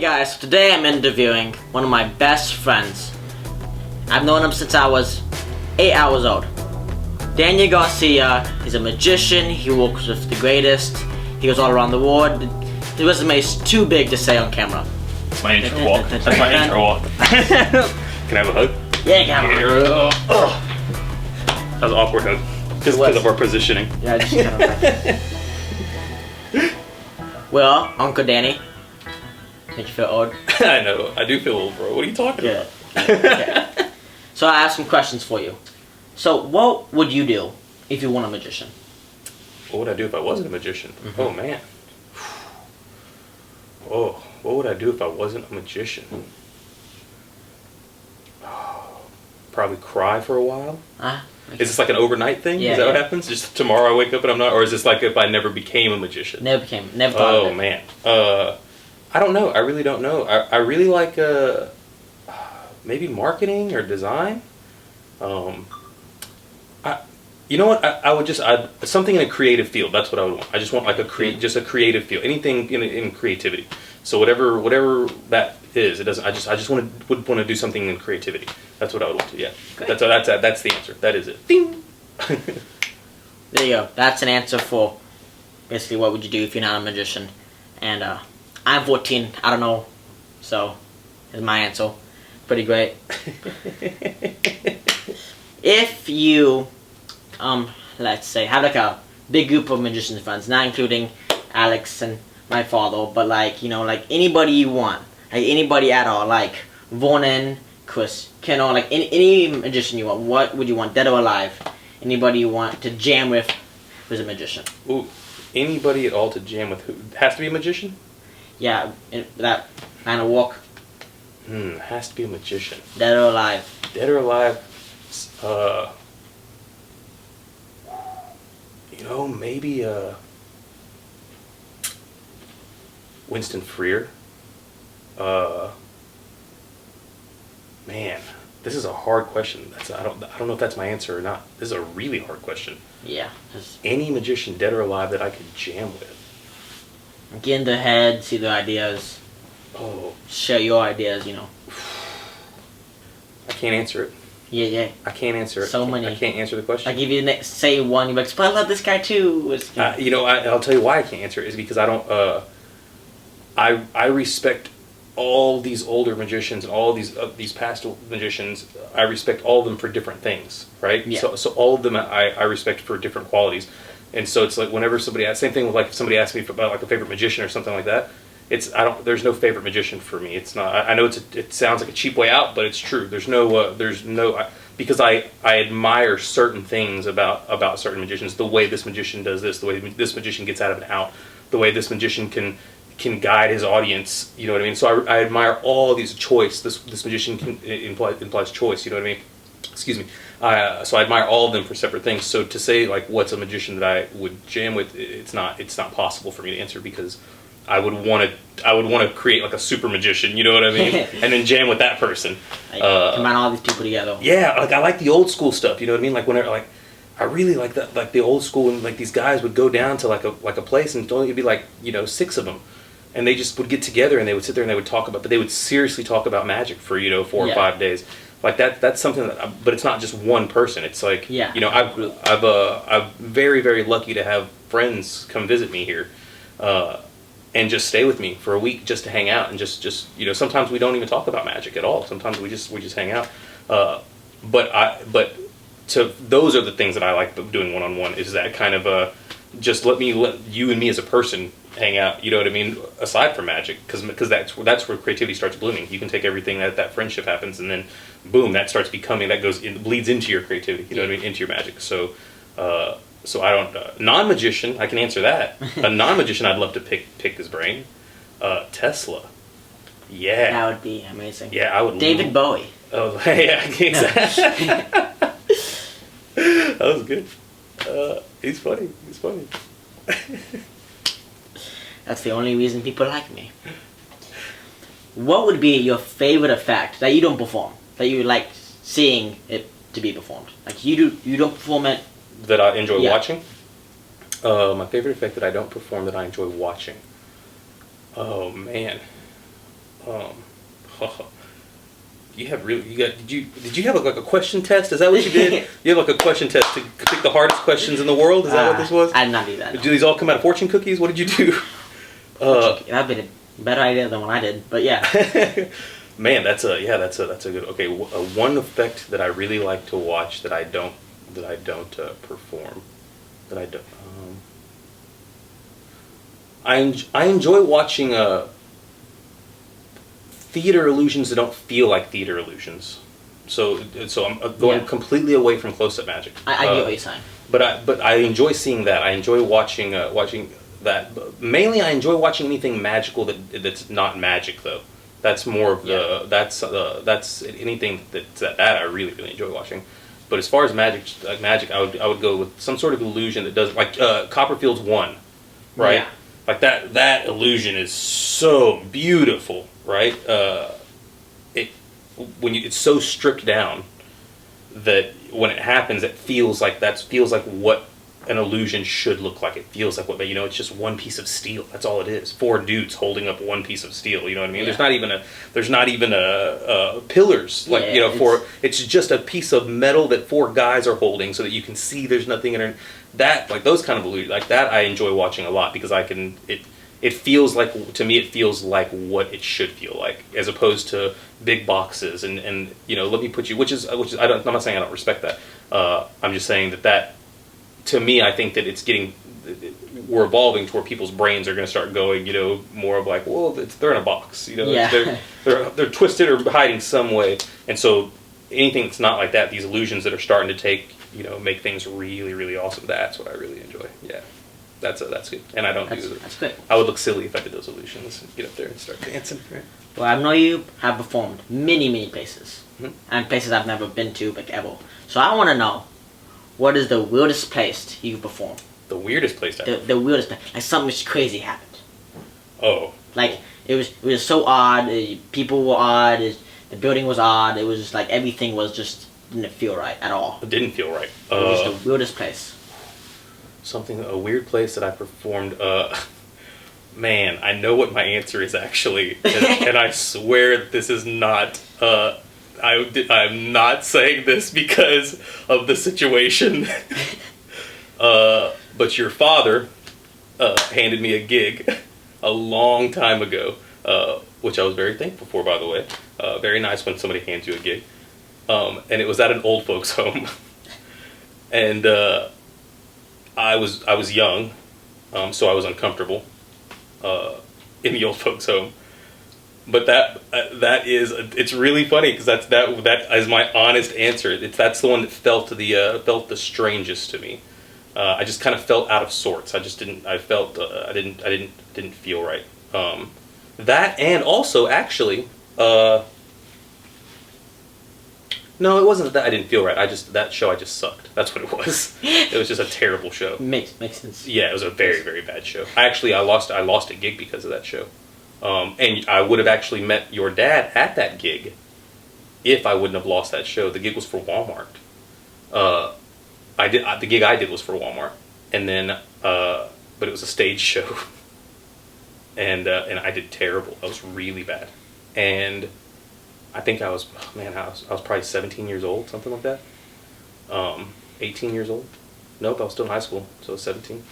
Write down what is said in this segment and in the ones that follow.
guys, today I'm interviewing one of my best friends. I've known him since I was 8 hours old. Daniel Garcia, he's a magician, he works with the greatest, he goes all around the world. His resume is too big to say on camera. That's my intro walk. That's my intro walk. Can I have a hug? Yeah, you can have a hug. That was an awkward hug. Just because of our positioning. Yeah, just kind of Well, Uncle Danny, make you feel old? I know, I do feel old, bro. What are you talking about? Okay. So I have some questions for you. So what would you do if you weren't a magician? What would I do if I wasn't a magician? Mm-hmm. Oh, man. Oh, what would I do if I wasn't a magician? Oh, probably cry for a while. Is this like an overnight thing? Yeah, is that what happens? Just tomorrow I wake up and I'm not? Or is this like if I never became a magician? Never thought of it. Oh, man. I don't know. I really don't know. I really like maybe marketing or design. You know what? I would just something in a creative field. That's what I would want. I just want like a creative field. Anything in creativity. So whatever that is, it doesn't. I just would want to do something in creativity. That's what I would want to. Yeah. Great. That's the answer. That is it. Ding. There you go. That's an answer for basically what would you do if you're not a magician. And I'm 14. I don't know. So is my answer. Pretty great. If you let's say have like a big group of magician friends, not including Alex and my father, but like, you know, like anybody you want, like anybody at all, like Vernon, Chris, Ken, or like any magician you want, what would you want, dead or alive? Anybody you want to jam with who's a magician? Ooh, anybody at all to jam with? Who has to be a magician? Yeah, that kind of walk. Has to be a magician. Dead or alive? Dead or alive? You know, maybe Winston Freer. Man, this is a hard question. I don't know if that's my answer or not. This is a really hard question. Yeah. Any magician, dead or alive, that I could jam with. Get in their head, see their ideas. Oh. Share your ideas, you know. I can't answer it. Yeah. I can't answer it. So many. I can't answer the question. Like if you say one, you're like, but I love this guy too. You know, I'll tell you why I can't answer it is because I don't. I respect all these older magicians and all these past magicians. I respect all of them for different things, right? Yeah. So all of them I respect for different qualities, and so it's like whenever somebody asks, same thing with like if somebody asks me about like a favorite magician or something like that. There's no favorite magician for me. It's not. I know it sounds like a cheap way out, but it's true. There's no because I admire certain things about certain magicians. The way this magician does this, the way this magician gets out of an out, the way this magician can guide his audience. You know what I mean? So I admire all these choice. This magician implies choice. You know what I mean? Excuse me. So I admire all of them for separate things. So to say like what's a magician that I would jam with, it's not possible for me to answer because I would want to create like a super magician, you know what I mean, and then jam with that person. Combine all these people together. Yeah, like I like the old school stuff, you know what I mean. Like whenever I really like that, like the old school, and like these guys would go down to like a place and it'd be like 6 of them, and they just would get together and they would sit there and they would talk about, but they would seriously talk about magic for 4 or 5 days. Like that's something that, but it's not just one person. It's like I'm very, very lucky to have friends come visit me here. And just stay with me for a week just to hang out and just sometimes we don't even talk about magic at all. Sometimes we just hang out. But those are the things that I like doing one-on-one is that kind of just let you and me as a person hang out. You know what I mean? Aside from magic, because that's where creativity starts blooming. You can take everything that friendship happens and then boom, that starts becoming bleeds into your creativity. You know what I mean? Into your magic. So I don't non-magician. I can answer that. A non-magician, I'd love to pick his brain. Tesla. Yeah, that would be amazing. Yeah, I would. David Bowie. Oh yeah, exactly. That was good. He's funny. That's the only reason people like me. What would be your favorite effect that you don't perform, that you like seeing it to be performed? Like you don't perform it. That I enjoy watching? My favorite effect that I don't perform that I enjoy watching. Oh, man. You have really you got did you have like a question test? Is that what you did? You have like a question test to pick the hardest questions in the world? Is that what this was? I did not do that. No. Do these all come out of fortune cookies? What did you do? That'd been a better idea than what I did, but yeah. Man, that's a good. Okay, one effect that I really like to watch that I don't perform, that I don't. I enjoy watching theater illusions that don't feel like theater illusions. So I'm going completely away from close-up magic. I get what you're saying. But I enjoy seeing that. I enjoy watching that. But mainly, I enjoy watching anything magical that's not magic though. That's more of that's anything that I really enjoy watching. But as far as magic, I would go with some sort of illusion that does like Copperfield's One, right? Yeah. Like that illusion is so beautiful, right? It's so stripped down that when it happens, it feels like what an illusion should look like. It feels like it's just one piece of steel. That's all it is. Four dudes holding up one piece of steel. You know what I mean? Yeah. There's not even a pillars. Like it's just a piece of metal that four guys are holding, so that you can see there's nothing in it. That like those kind of illusions like that I enjoy watching a lot because it feels like to me it feels like what it should feel like as opposed to big boxes and let me put you which is I'm not saying I don't respect that. I'm just saying that to me, I think that we're evolving to where people's brains are going to start going, more of like, well, they're in a box, Yeah. they're twisted or hiding some way, and so anything that's not like that, these illusions that are starting to take, make things really, really awesome. That's what I really enjoy. Yeah, that's good, and I don't do that. That's good. I would look silly if I did those illusions and get up there and start dancing. Right? Well, I know you have performed many places, Mm-hmm. and places I've never been to, like ever. So I want to know. What is the weirdest place you performed? The weirdest place The weirdest place. Like something just crazy happened. Oh. Like it was so odd. People were odd. The building was odd. It was just like everything was just didn't feel right at all. It didn't feel right. It was the weirdest place. A weird place that I performed. Man, I know what my answer is actually, and I swear this is not. I'm not saying this because of the situation, but your father handed me a gig a long time ago, which I was very thankful for, by the way. Very nice when somebody hands you a gig. And it was at an old folks' home. And I was young, so I was uncomfortable in the old folks' home. But it's really funny because that is my honest answer. That's the one that felt the strangest to me. I just kind of felt out of sorts. I didn't feel right. That and also actually, no, it wasn't that I didn't feel right. That show I just sucked. That's what it was. It was just a terrible show. Makes sense. Yeah, it was a very, very bad show. I lost a gig because of that show. And I would have actually met your dad at that gig if I wouldn't have lost that show. The gig was for Walmart. The gig I did was for Walmart, and then but it was a stage show, and I did terrible. I was really bad, and I think I was probably 17 years old, something like that. 18 years old. Nope, I was still in high school, so I was 17.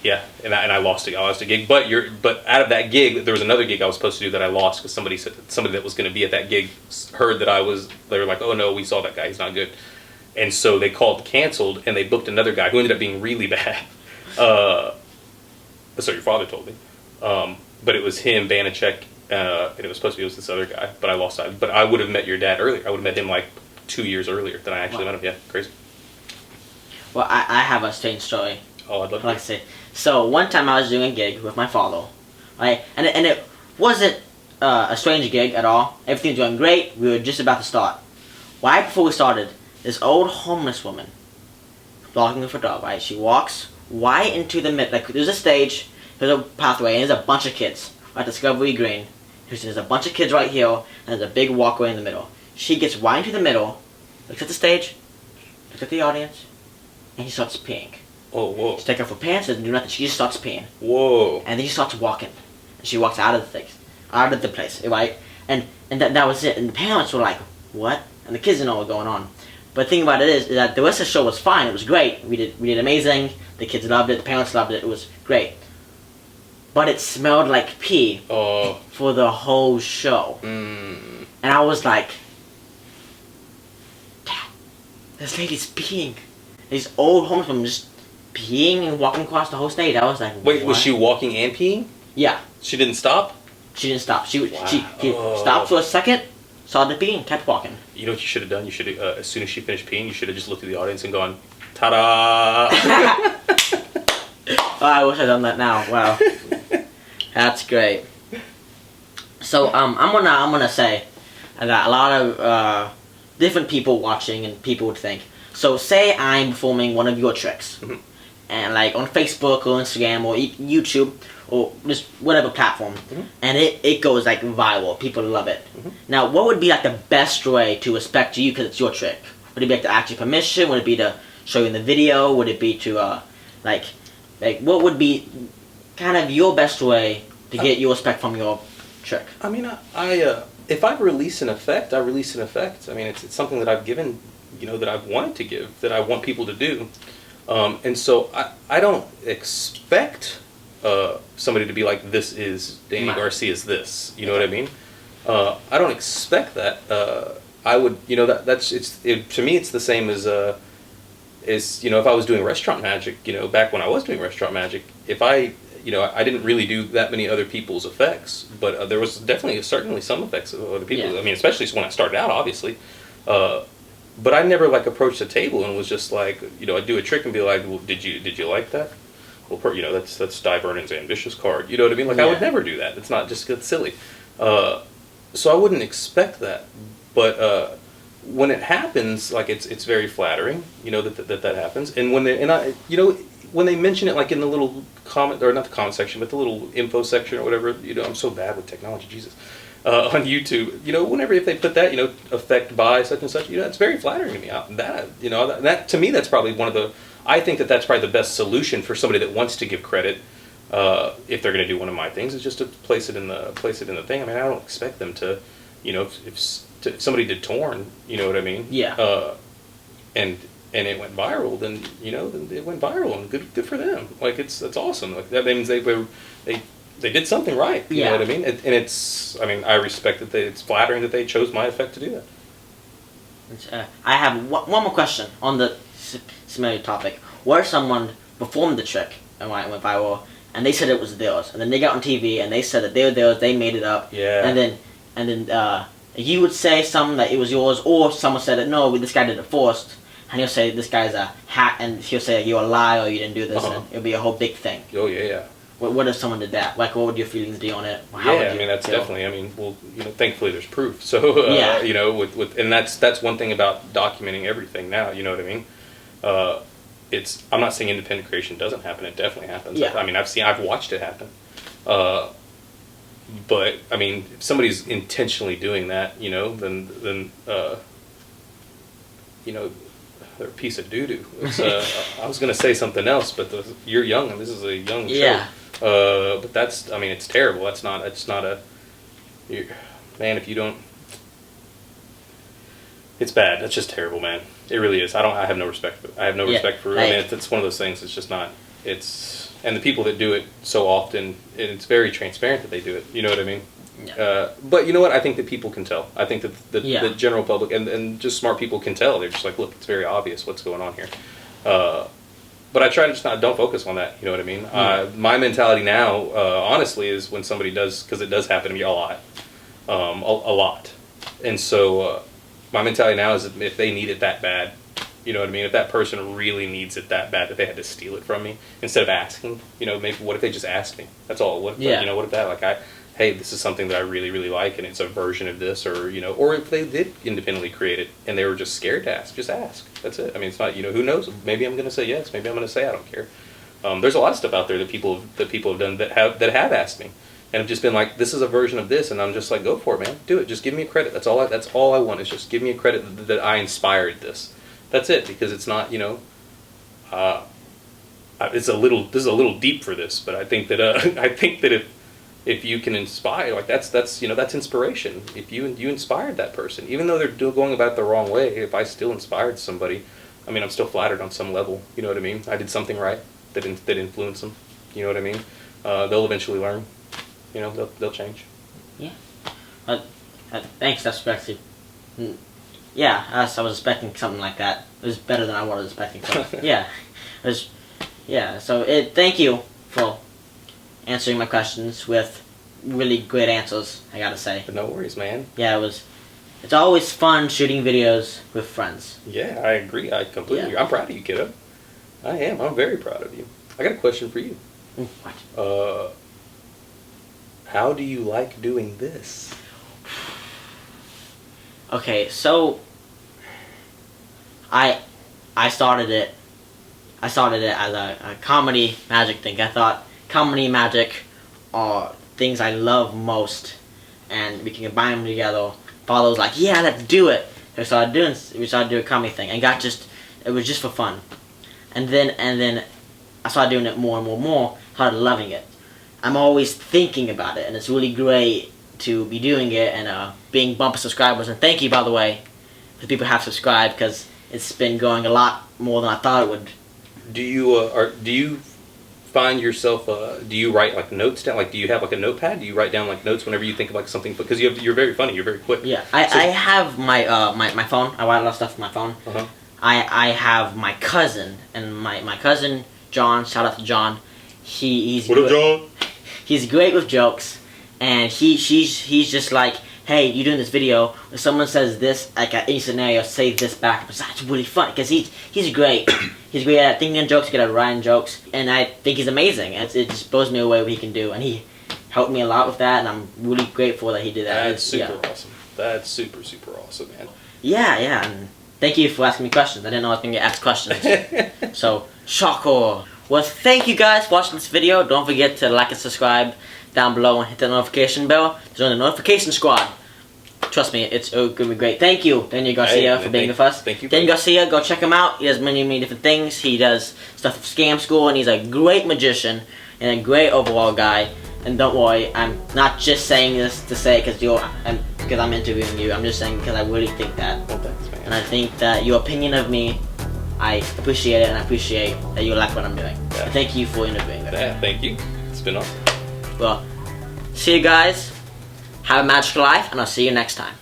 Yeah, and I lost a gig. But out of that gig, there was another gig I was supposed to do that I lost because somebody that was going to be at that gig heard that they were like, oh no, we saw that guy, he's not good, and so they called canceled and they booked another guy who ended up being really bad. So your father told me, but it was him, Banachek, and it was supposed to be this other guy, but I lost that. But I would have met your dad earlier. I would have met him like 2 years earlier than I actually met him. Yeah, crazy. Well, I have a strange story. Oh, I'd love to. Like I say. So one time I was doing a gig with my father, right? And it wasn't a strange gig at all. Everything was going great. We were just about to start. Right before we started, this old homeless woman walking with her dog, right? She walks right into the middle. Like there's a stage, there's a pathway, and there's a bunch of kids. Right, Discovery Green. There's a bunch of kids right here, and there's a big walkway in the middle. She gets right into the middle, looks at the stage, looks at the audience, and she starts peeing. Oh, whoa. She takes off her pants, doesn't do nothing. She just starts peeing. Whoa. And then she starts walking. And she walks out of the thing. out of the place, right? And that was it. And the parents were like, what? And the kids didn't know what was going on. But the thing about it is that the rest of the show was fine. It was great. We did amazing. The kids loved it. The parents loved it. It was great. But it smelled like pee for the whole show. And I was like, Dad, this lady's peeing. These old homeless women just peeing and walking across the whole stage. I was like, wait, what? was she walking and peeing? Yeah. She didn't stop? She didn't stop. She Wow. stopped for a second, saw the pee, and kept walking. You know what you should have done? You should have, as soon as she finished peeing, you should have just looked at the audience and gone, ta-da! Oh, I wish I'd done that now. Wow. That's great. So I'm gonna say that a lot of different people watching and people would think. So say I'm performing one of your tricks, and like on Facebook or Instagram or YouTube or just whatever platform, and it goes like viral. People love it. Now, what would be like the best way to respect you because it's your trick? Would it be like to ask your permission? Would it be to show you in the video? Would it be to like what would be kind of your best way to get your respect from your trick? I mean, I if I release an effect, I release an effect. I mean, it's something that I've given, that I've wanted to give, that I want people to do. And so I don't expect somebody to be like, this is Danny Garcia's this. You know what I mean? I don't expect that. I would, to me, it's the same as if I was doing restaurant magic, back when I was doing restaurant magic, if I didn't really do that many other people's effects, but there was certainly some effects of other people. Yeah. I mean, especially when I started out, obviously. But I never approached the table and was just like, I'd do a trick and be like, well, did you like that? Well, that's Di Vernon's ambitious card. You know what I mean? Like, I would never do that. It's not just it's silly. So I wouldn't expect that. But when it happens, like it's very flattering, that happens. And when they mention it, like in the little comment, or not the comment section, but the little info section or whatever, I'm so bad with technology, Jesus. On YouTube, whenever if they put that, effect by such and such, it's very flattering to me. That to me, that's probably I think that's probably the best solution for somebody that wants to give credit, if they're going to do one of my things, is just to place it in the thing. I mean, I don't expect them to, if somebody did Torn, you know what I mean? Yeah. And it went viral, then then it went viral, and good for them. Like that's awesome. Like that means they did something right. You know what I mean? And I respect that it's flattering that they chose my effect to do that. I have one more question on the similar topic. What if someone performed the trick and went viral, and they said it was theirs, and then they got on TV and they said that they were theirs, they made it up, and then you would say something that it was yours, or someone said that no, this guy did it first, and he'll say this guy's a hack, and he'll say you're a liar, or you didn't do this, and it'll be a whole big thing. Oh yeah. What if someone did that? Like, what would your feelings be on it? That's definitely. Thankfully there's proof. So and that's one thing about documenting everything now. You know what I mean? I'm not saying independent creation doesn't happen. It definitely happens. Yeah. I mean, I've watched it happen. But I mean, if somebody's intentionally doing that, then they're a piece of doo doo. I was going to say something else, but you're young, and this is a young show. Yeah. But it's terrible. It's not man, if you don't, it's bad. That's just terrible, man. It really is. I have no respect for it. I have no respect for it. I mean, it's one of those things. It's just not, and the people that do it so often, and it's very transparent that they do it. You know what I mean? Yeah. But you know what? I think that people can tell. I think that the general public and just smart people can tell. They're just like, look, it's very obvious what's going on here. But I try to just don't focus on that. You know what I mean? My mentality now, honestly, is when somebody does, because it does happen to me a lot, a lot. And so my mentality now is if they need it that bad, you know what I mean? If that person really needs it that bad that they had to steal it from me instead of asking, maybe what if they just asked me? That's all. What if what if that hey, this is something that I really, really like, and it's a version of this, or or if they did independently create it and they were just scared to ask, just ask. That's it. I mean, it's not, who knows? Maybe I'm going to say yes. Maybe I'm going to say I don't care. There's a lot of stuff out there that people have done that have asked me, and have just been like, this is a version of this, and I'm just like, go for it, man. Do it. Just give me a credit. That's all I want is just give me a credit that I inspired this. That's it, because it's not, this is a little deep for this, but I think that if you can inspire, like that's you know, that's inspiration. If you inspired that person, even though they're going about it the wrong way, if I still inspired somebody, I mean, I'm still flattered on some level. You know what I mean? I did something right that influenced them. You know what I mean? They'll eventually learn. You know, they'll change. Yeah. Thanks. That's actually. Yeah, I was expecting something like that. It was better than I was expecting. So, yeah. It was. Yeah. So thank you for answering my questions with really great answers, I gotta say. But no worries, man. Yeah, it's always fun shooting videos with friends. Yeah, I agree. I completely agree. I'm proud of you, kiddo. I am. I'm very proud of you. I got a question for you. What? How do you like doing this? Okay, so I started it as a comedy magic thing. I thought comedy magic are things I love most, and we can combine them together. Father was like, "Yeah, let's do it." We started doing a comedy thing, and it was just for fun. And then I started doing it more and more. Started loving it. I'm always thinking about it, and it's really great to be doing it and being bumper subscribers. And thank you, by the way, for people who have subscribed, because it's been going a lot more than I thought it would. Do you find yourself? Do you write like notes down? Like, do you have like a notepad? Do you write down like notes whenever you think of like something? Because you're very funny. You're very quick. Yeah, I have my phone. I write a lot of stuff on my phone. Uh-huh. I have my cousin, and my cousin John. Shout out to John. He's What up, John? He's great with jokes, and he's just like, hey, you're doing this video. If someone says this, like at any scenario, say this back. It's really funny because he's great. He's great at thinking of jokes, good at writing jokes, and I think he's amazing. It just blows me away what he can do, and he helped me a lot with that, and I'm really grateful that he did that. That's super awesome. That's super awesome, man. Yeah, and thank you for asking me questions. I didn't know I was gonna get asked questions. So, shocker. Well, thank you guys for watching this video. Don't forget to like and subscribe down below and hit the notification bell to join the notification squad. Trust me, it's going to be great. Thank you, Daniel Garcia, for being with us. Thank you. Daniel Garcia, go check him out. He does many different things. He does stuff with Scam School, and he's a great magician and a great overall guy. And don't worry, I'm not just saying this to say it because I'm interviewing you. I'm just saying because I really think that. Well, thanks, man. And I think that your opinion of me, I appreciate it, and I appreciate that you like what I'm doing. Yeah. Thank you for interviewing me. Yeah, thank you. It's been awesome. Well, see you guys. Have a magical life, and I'll see you next time.